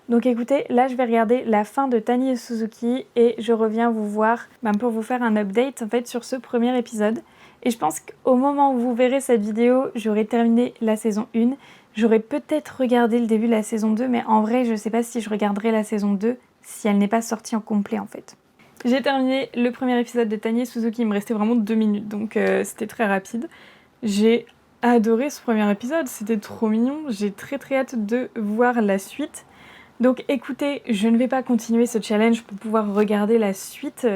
Speaker 1: Donc écoutez, là je vais regarder la fin de Tani et Suzuki et je reviens vous voir pour vous faire un update en fait sur ce premier épisode. Et je pense qu'au moment où vous verrez cette vidéo, j'aurai terminé la saison 1. J'aurai peut-être regardé le début de la saison 2 mais en vrai je sais pas si je regarderai la saison 2 si elle n'est pas sortie en complet en fait. J'ai terminé le premier épisode de Tani et Suzuki, il me restait vraiment 2 minutes, donc c'était très rapide. J'ai adoré ce premier épisode, c'était trop mignon, j'ai très hâte de voir la suite. Donc écoutez, je ne vais pas continuer ce challenge pour pouvoir regarder la suite,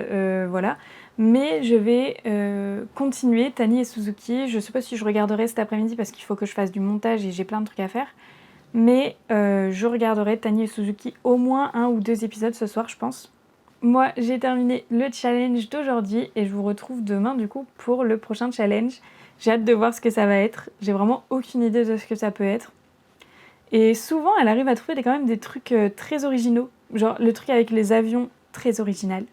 Speaker 1: voilà. Mais je vais continuer Tani et Suzuki. Je sais pas si je regarderai cet après-midi parce qu'il faut que je fasse du montage et j'ai plein de trucs à faire. Mais je regarderai Tani et Suzuki au moins 1 ou 2 épisodes ce soir, je pense. Moi, j'ai terminé le challenge d'aujourd'hui et je vous retrouve demain du coup pour le prochain challenge. J'ai hâte de voir ce que ça va être. J'ai vraiment aucune idée de ce que ça peut être. Et souvent, elle arrive à trouver quand même des trucs très originaux. Genre le truc avec les avions, très original.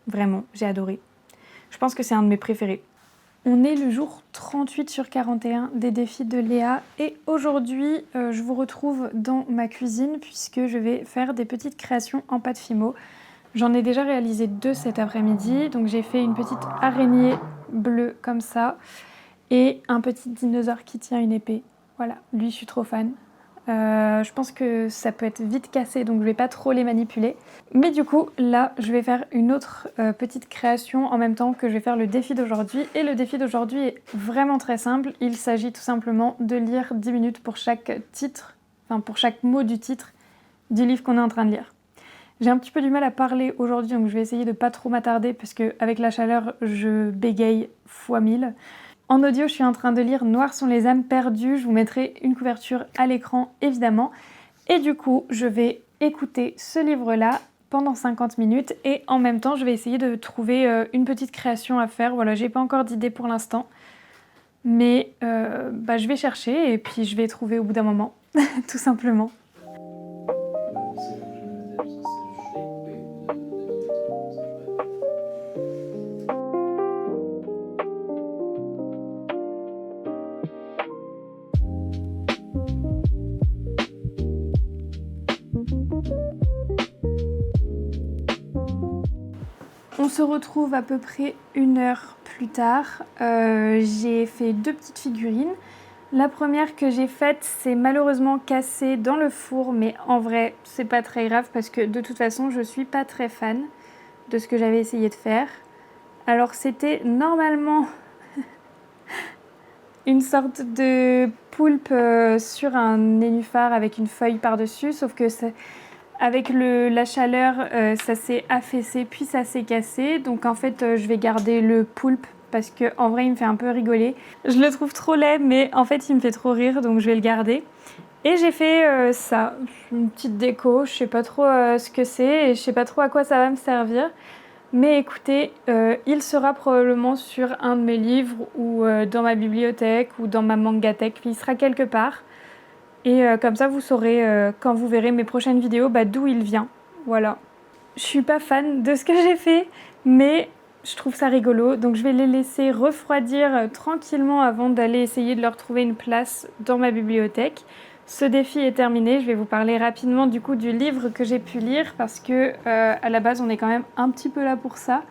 Speaker 1: Vraiment, j'ai adoré. Je pense que c'est un de mes préférés. On est le jour 38 sur 41 des défis de Léa et aujourd'hui je vous retrouve dans ma cuisine puisque je vais faire des petites créations en pâte Fimo. J'en ai déjà réalisé 2 cet après-midi, donc j'ai fait une petite araignée bleue comme ça et un petit dinosaure qui tient une épée. Voilà, lui je suis trop fan. Je pense que ça peut être vite cassé, donc je vais pas trop les manipuler. Mais du coup, là, je vais faire une autre petite création en même temps que je vais faire le défi d'aujourd'hui. Et le défi d'aujourd'hui est vraiment très simple. Il s'agit tout simplement de lire 10 minutes pour chaque titre, enfin pour chaque mot du titre du livre qu'on est en train de lire. J'ai un petit peu du mal à parler aujourd'hui, donc je vais essayer de pas trop m'attarder parce qu'avec la chaleur, je bégaye fois 1000. En audio, je suis en train de lire Noires sont les âmes perdues. Je vous mettrai une couverture à l'écran, évidemment. Et du coup, je vais écouter ce livre-là pendant 50 minutes et en même temps, je vais essayer de trouver une petite création à faire. Voilà, j'ai pas encore d'idée pour l'instant, mais je vais chercher et puis je vais trouver au bout d'un moment, tout simplement. On se retrouve à peu près 1 heure plus tard. J'ai fait 2 petites figurines. La première que j'ai faite, c'est malheureusement cassée dans le four, mais en vrai, c'est pas très grave parce que de toute façon, je suis pas très fan de ce que j'avais essayé de faire. Alors, c'était normalement une sorte de poulpe sur un nénuphar avec une feuille par-dessus, sauf que avec la chaleur, ça s'est affaissé puis ça s'est cassé. Donc en fait, je vais garder le poulpe parce qu'en vrai, il me fait un peu rigoler. Je le trouve trop laid, mais en fait, il me fait trop rire, donc je vais le garder. Et j'ai fait ça, une petite déco. Je sais pas trop ce que c'est et je sais pas trop à quoi ça va me servir. Mais écoutez, il sera probablement sur un de mes livres ou dans ma bibliothèque ou dans ma mangathèque. Il sera quelque part. Et comme ça, vous saurez quand vous verrez mes prochaines vidéos d'où il vient. Voilà. Je suis pas fan de ce que j'ai fait, mais je trouve ça rigolo. Donc je vais les laisser refroidir tranquillement avant d'aller essayer de leur trouver une place dans ma bibliothèque. Ce défi est terminé. Je vais vous parler rapidement du coup du livre que j'ai pu lire parce que à la base, on est quand même un petit peu là pour ça.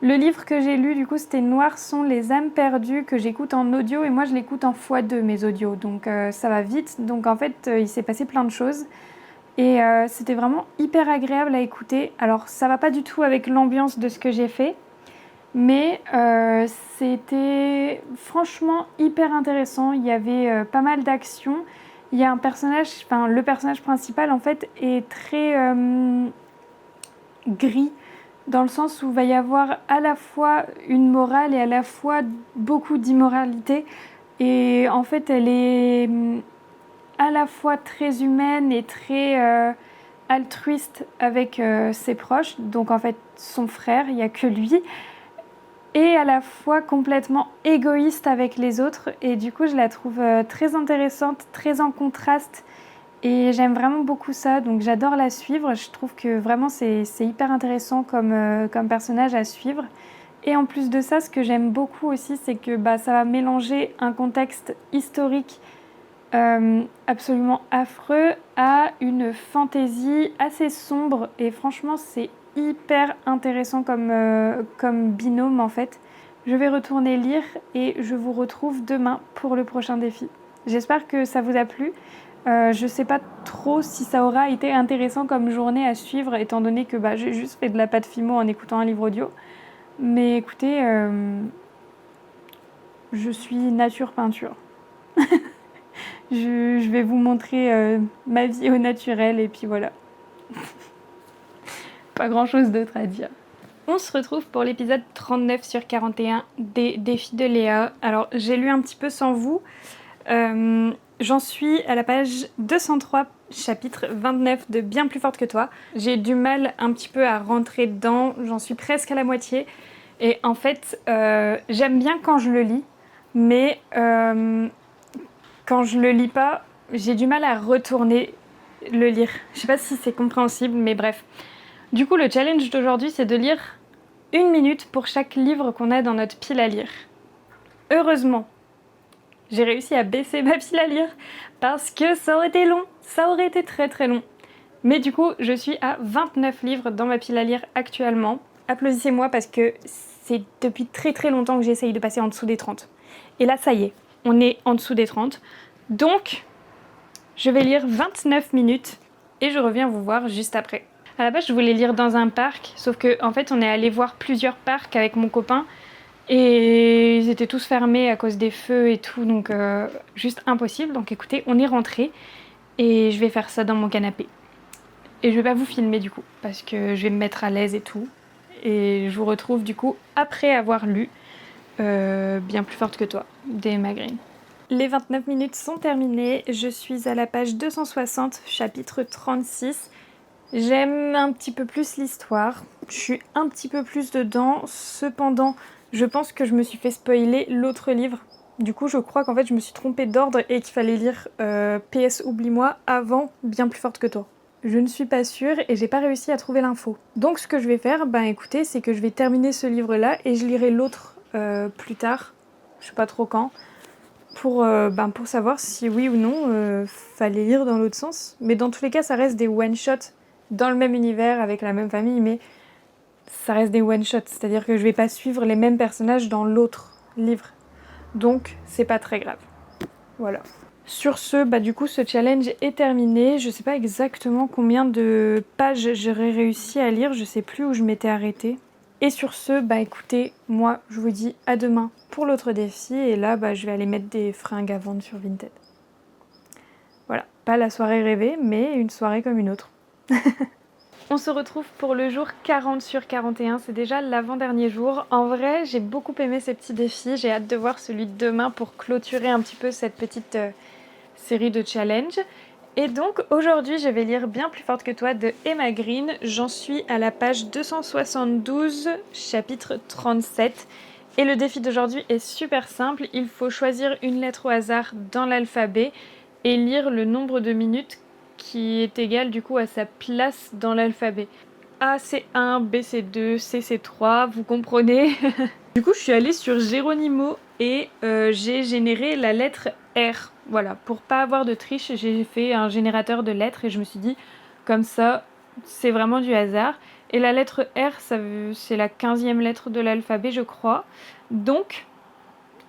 Speaker 1: Le livre que j'ai lu, du coup, c'était Noires sont les âmes perdues, que j'écoute en audio et moi je l'écoute en x2 mes audios, donc ça va vite. Donc en fait, il s'est passé plein de choses et c'était vraiment hyper agréable à écouter. Alors ça va pas du tout avec l'ambiance de ce que j'ai fait, mais c'était franchement hyper intéressant. Il y avait pas mal d'actions. Il y a un personnage, enfin le personnage principal en fait est très gris, dans le sens où il va y avoir à la fois une morale et à la fois beaucoup d'immoralité. Et en fait, elle est à la fois très humaine et très altruiste avec ses proches. Donc en fait, son frère, il n'y a que lui. Et à la fois complètement égoïste avec les autres. Et du coup, je la trouve très intéressante, très en contraste. Et j'aime vraiment beaucoup ça, donc j'adore la suivre. Je trouve que vraiment c'est hyper intéressant comme personnage à suivre. Et en plus de ça, ce que j'aime beaucoup aussi, c'est que ça va mélanger un contexte historique absolument affreux à une fantaisie assez sombre. Et franchement, c'est hyper intéressant comme binôme en fait. Je vais retourner lire et je vous retrouve demain pour le prochain défi. J'espère que ça vous a plu. Je sais pas trop si ça aura été intéressant comme journée à suivre, étant donné que j'ai juste fait de la pâte Fimo en écoutant un livre audio. Mais écoutez, je suis nature peinture. Je vais vous montrer ma vie au naturel et puis voilà. Pas grand chose d'autre à dire. On se retrouve pour l'épisode 39 sur 41 des défis de Léa. Alors j'ai lu un petit peu sans vous. J'en suis à la page 203, chapitre 29 de Bien plus forte que toi. J'ai du mal un petit peu à rentrer dedans, j'en suis presque à la moitié. Et en fait, j'aime bien quand je le lis, mais quand je le lis pas, j'ai du mal à retourner le lire. Je sais pas si c'est compréhensible, mais bref. Du coup, le challenge d'aujourd'hui, c'est de lire 1 minute pour chaque livre qu'on a dans notre pile à lire. Heureusement, j'ai réussi à baisser ma pile à lire parce que ça aurait été long, ça aurait été très très long. Mais du coup, je suis à 29 livres dans ma pile à lire actuellement. Applaudissez-moi parce que c'est depuis très très longtemps que j'essaye de passer en dessous des 30. Et là, ça y est, on est en dessous des 30. Donc, je vais lire 29 minutes et je reviens vous voir juste après. À la base, je voulais lire dans un parc, sauf que en fait, on est allé voir plusieurs parcs avec mon copain et ils étaient tous fermés à cause des feux et tout, donc juste impossible. Donc écoutez, on est rentré et je vais faire ça dans mon canapé. Et je vais pas vous filmer du coup, parce que je vais me mettre à l'aise et tout. Et je vous retrouve du coup après avoir lu Bien plus forte que toi d'Emma Green. Les 29 minutes sont terminées, je suis à la page 260, chapitre 36. J'aime un petit peu plus l'histoire, je suis un petit peu plus dedans, cependant je pense que je me suis fait spoiler l'autre livre. Du coup je crois qu'en fait je me suis trompée d'ordre et qu'il fallait lire PS Oublie-moi avant Bien plus forte que toi. Je ne suis pas sûre et j'ai pas réussi à trouver l'info. Donc ce que je vais faire, écoutez, c'est que je vais terminer ce livre là et je lirai l'autre plus tard, je sais pas trop quand, pour savoir si oui ou non fallait lire dans l'autre sens. Mais dans tous les cas, ça reste des one-shots dans le même univers, avec la même famille, mais ça reste des one-shots, c'est-à-dire que je vais pas suivre les mêmes personnages dans l'autre livre. Donc, c'est pas très grave. Voilà. Sur ce, du coup, ce challenge est terminé. Je sais pas exactement combien de pages j'aurais réussi à lire, je sais plus où je m'étais arrêtée. Et sur ce, écoutez, moi, je vous dis à demain pour l'autre défi. Et là, je vais aller mettre des fringues à vendre sur Vinted. Voilà, pas la soirée rêvée, mais une soirée comme une autre. On se retrouve pour le jour 40 sur 41, c'est déjà l'avant-dernier jour. En vrai, j'ai beaucoup aimé ces petits défis, j'ai hâte de voir celui de demain pour clôturer un petit peu cette petite série de challenges. Et donc aujourd'hui, je vais lire Bien plus forte que toi de Emma Green. J'en suis à la page 272, chapitre 37. Et le défi d'aujourd'hui est super simple, il faut choisir une lettre au hasard dans l'alphabet et lire le nombre de minutes qui est égal du coup à sa place dans l'alphabet. A c'est 1, B c'est 2, C c'est 3, vous comprenez. Du coup je suis allée sur Geronimo et j'ai généré la lettre R. Voilà, pour pas avoir de triche, j'ai fait un générateur de lettres et je me suis dit comme ça c'est vraiment du hasard. Et la lettre R, c'est la 15e lettre de l'alphabet je crois. Donc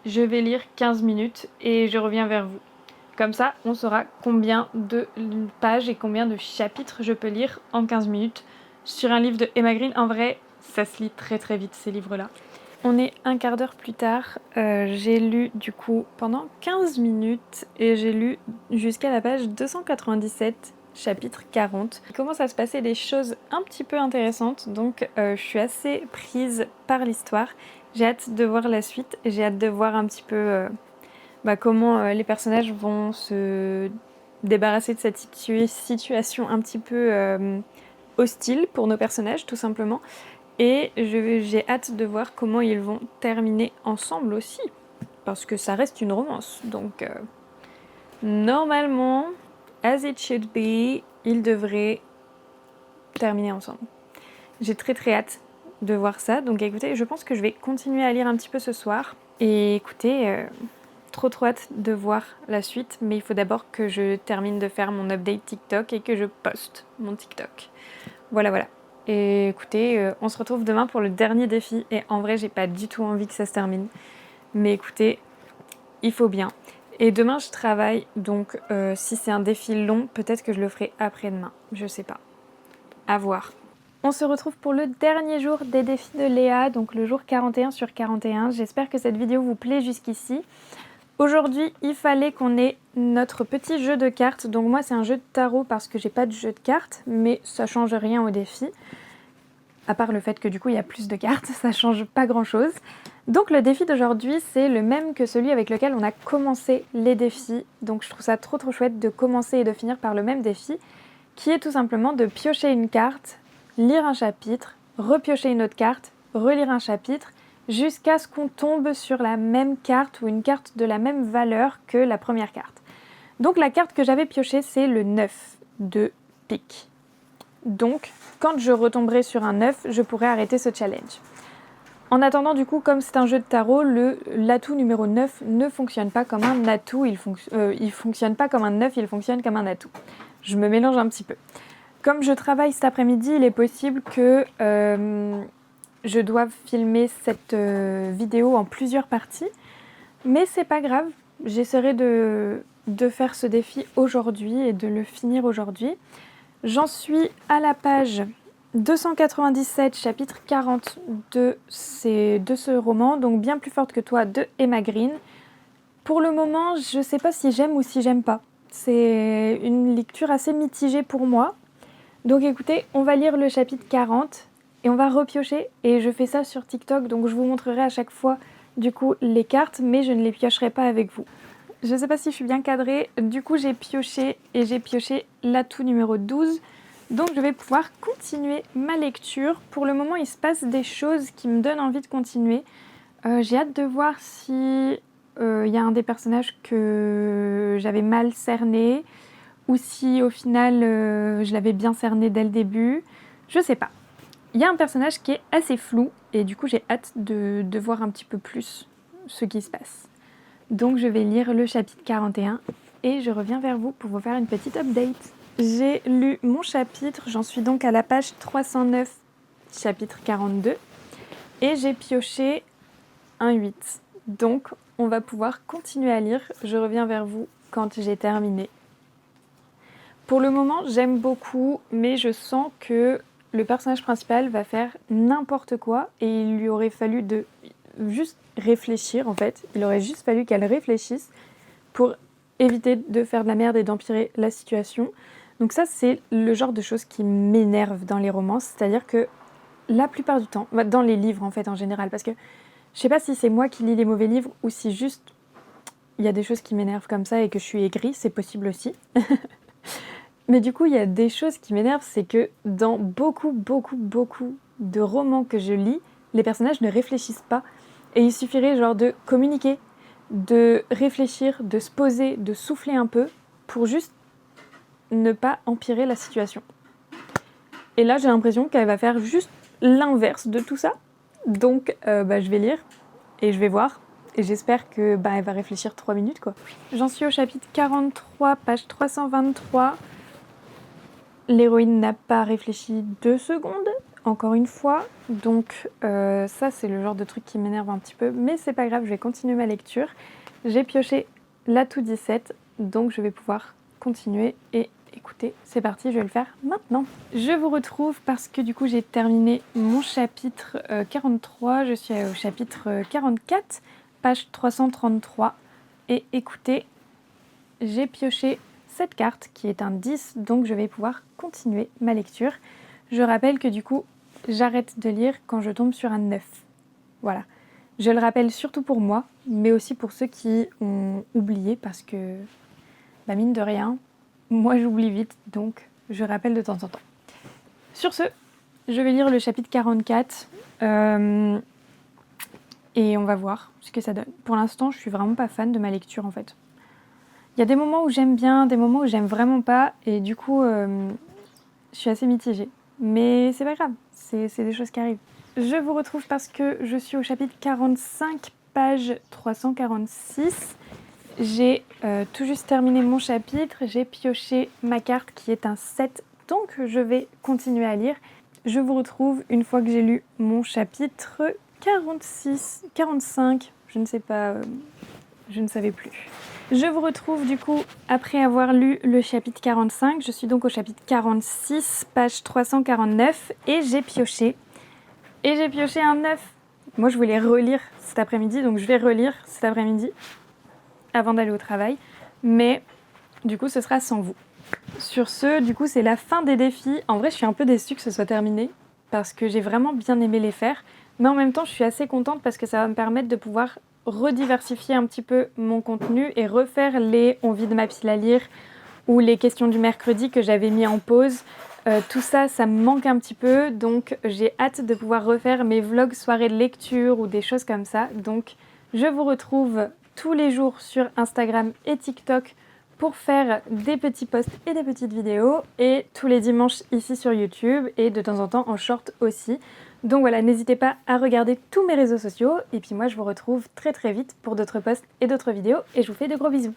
Speaker 1: je vais lire 15 minutes et je reviens vers vous. Comme ça, on saura combien de pages et combien de chapitres je peux lire en 15 minutes sur un livre de Emma Green. En vrai, ça se lit très très vite ces livres-là. On est un quart d'heure plus tard. J'ai lu du coup pendant 15 minutes et j'ai lu jusqu'à la page 297, chapitre 40. Il commence à se passer des choses un petit peu intéressantes, donc je suis assez prise par l'histoire. J'ai hâte de voir la suite et j'ai hâte de voir un petit peu... comment les personnages vont se débarrasser de cette situation un petit peu hostile pour nos personnages, tout simplement. Et j'ai hâte de voir comment ils vont terminer ensemble aussi, parce que ça reste une romance. Donc, normalement, as it should be, ils devraient terminer ensemble. J'ai très très hâte de voir ça. Donc écoutez, je pense que je vais continuer à lire un petit peu ce soir. Et écoutez... trop hâte de voir la suite, mais il faut d'abord que je termine de faire mon update TikTok et que je poste mon TikTok. Voilà. Et écoutez, on se retrouve demain pour le dernier défi et en vrai j'ai pas du tout envie que ça se termine. Mais écoutez, il faut bien. Et demain je travaille, donc si c'est un défi long, peut-être que je le ferai après-demain. Je sais pas. À voir. On se retrouve pour le dernier jour des défis de Léa, donc le jour 41 sur 41. J'espère que cette vidéo vous plaît jusqu'ici. Aujourd'hui, il fallait qu'on ait notre petit jeu de cartes. Donc moi, c'est un jeu de tarot parce que j'ai pas de jeu de cartes, mais ça change rien au défi. À part le fait que du coup, il y a plus de cartes, ça change pas grand-chose. Donc le défi d'aujourd'hui, c'est le même que celui avec lequel on a commencé les défis. Donc je trouve ça trop chouette de commencer et de finir par le même défi, qui est tout simplement de piocher une carte, lire un chapitre, repiocher une autre carte, relire un chapitre, jusqu'à ce qu'on tombe sur la même carte ou une carte de la même valeur que la première carte. Donc la carte que j'avais piochée, c'est le 9 de pique. Donc quand je retomberai sur un 9, je pourrai arrêter ce challenge. En attendant, du coup, comme c'est un jeu de tarot, l'atout numéro 9 ne fonctionne pas comme un atout, il fonctionne pas comme un 9, il fonctionne comme un atout. Je me mélange un petit peu. Comme je travaille cet après-midi, il est possible que je doive filmer cette vidéo en plusieurs parties, mais c'est pas grave, j'essaierai de faire ce défi aujourd'hui et de le finir aujourd'hui. J'en suis à la page 297, chapitre 40 de ce roman, donc Bien plus forte que toi de Emma Green. Pour le moment, je ne sais pas si j'aime ou si j'aime pas. C'est une lecture assez mitigée pour moi. Donc écoutez, on va lire le chapitre 40 et on va repiocher. Et je fais ça sur TikTok, donc je vous montrerai à chaque fois du coup les cartes, mais je ne les piocherai pas avec vous. Je ne sais pas si je suis bien cadrée, du coup j'ai pioché l'atout numéro 12. Donc je vais pouvoir continuer ma lecture. Pour le moment, il se passe des choses qui me donnent envie de continuer. J'ai hâte de voir si y a un des personnages que j'avais mal cerné ou si au final je l'avais bien cerné dès le début. Je sais pas. Il y a un personnage qui est assez flou et du coup j'ai hâte de voir un petit peu plus ce qui se passe. Donc je vais lire le chapitre 41 et je reviens vers vous pour vous faire une petite update. J'ai lu mon chapitre, j'en suis donc à la page 309, chapitre 42, et j'ai pioché un 8. Donc on va pouvoir continuer à lire, je reviens vers vous quand j'ai terminé. Pour le moment, j'aime beaucoup, mais je sens que le personnage principal va faire n'importe quoi et il lui aurait fallu de juste réfléchir en fait. Il aurait juste fallu qu'elle réfléchisse pour éviter de faire de la merde et d'empirer la situation. Donc ça, c'est le genre de choses qui m'énerve dans les romans, c'est-à-dire que la plupart du temps, dans les livres en fait en général, parce que je sais pas si c'est moi qui lis les mauvais livres ou si juste il y a des choses qui m'énervent comme ça et que je suis aigrie, c'est possible aussi. Mais du coup, il y a des choses qui m'énervent, c'est que dans beaucoup de romans que je lis, les personnages ne réfléchissent pas. Et il suffirait genre de communiquer, de réfléchir, de se poser, de souffler un peu pour juste ne pas empirer la situation. Et là, j'ai l'impression qu'elle va faire juste l'inverse de tout ça. Donc, je vais lire et je vais voir. Et j'espère que elle va réfléchir 3 minutes, quoi. J'en suis au chapitre 43, page 323. L'héroïne n'a pas réfléchi 2 secondes, encore une fois. Donc ça, c'est le genre de truc qui m'énerve un petit peu. Mais c'est pas grave, je vais continuer ma lecture. J'ai pioché l'atout 17, donc je vais pouvoir continuer et écoutez, c'est parti, je vais le faire maintenant. Je vous retrouve parce que du coup, j'ai terminé mon chapitre 43. Je suis au chapitre 44, page 333. Et écoutez, j'ai pioché cette carte qui est un 10, donc je vais pouvoir continuer ma lecture. Je rappelle que du coup, j'arrête de lire quand je tombe sur un 9. Voilà. Je le rappelle surtout pour moi, mais aussi pour ceux qui ont oublié parce que, mine de rien, moi j'oublie vite, donc je rappelle de temps en temps. Sur ce, je vais lire le chapitre 44 et on va voir ce que ça donne. Pour l'instant, je suis vraiment pas fan de ma lecture en fait. Il y a des moments où j'aime bien, des moments où j'aime vraiment pas, et du coup, je suis assez mitigée. Mais c'est pas grave, c'est des choses qui arrivent. Je vous retrouve parce que je suis au chapitre 45, page 346. J'ai tout juste terminé mon chapitre, j'ai pioché ma carte qui est un 7, donc je vais continuer à lire. Je vous retrouve une fois que j'ai lu mon chapitre 46, 45, je ne sais pas, je ne savais plus. Je vous retrouve du coup après avoir lu le chapitre 45. Je suis donc au chapitre 46, page 349 et j'ai pioché. Et j'ai pioché un 9. Moi je voulais relire cet après-midi, donc je vais relire cet après-midi. avant d'aller au travail, mais du coup ce sera sans vous. Sur ce, du coup c'est la fin des défis. En vrai je suis un peu déçue que ce soit terminé parce que j'ai vraiment bien aimé les faire, mais en même temps je suis assez contente parce que ça va me permettre de pouvoir rediversifier un petit peu mon contenu et refaire les on vide ma pile à lire ou les questions du mercredi que j'avais mis en pause. Tout ça, ça me manque un petit peu, donc j'ai hâte de pouvoir refaire mes vlogs soirées de lecture ou des choses comme ça. Donc je vous retrouve tous les jours sur Instagram et TikTok pour faire des petits posts et des petites vidéos, et tous les dimanches ici sur YouTube et de temps en temps en short aussi. Donc voilà, n'hésitez pas à regarder tous mes réseaux sociaux, et puis moi je vous retrouve très très vite pour d'autres posts et d'autres vidéos, et je vous fais de gros bisous.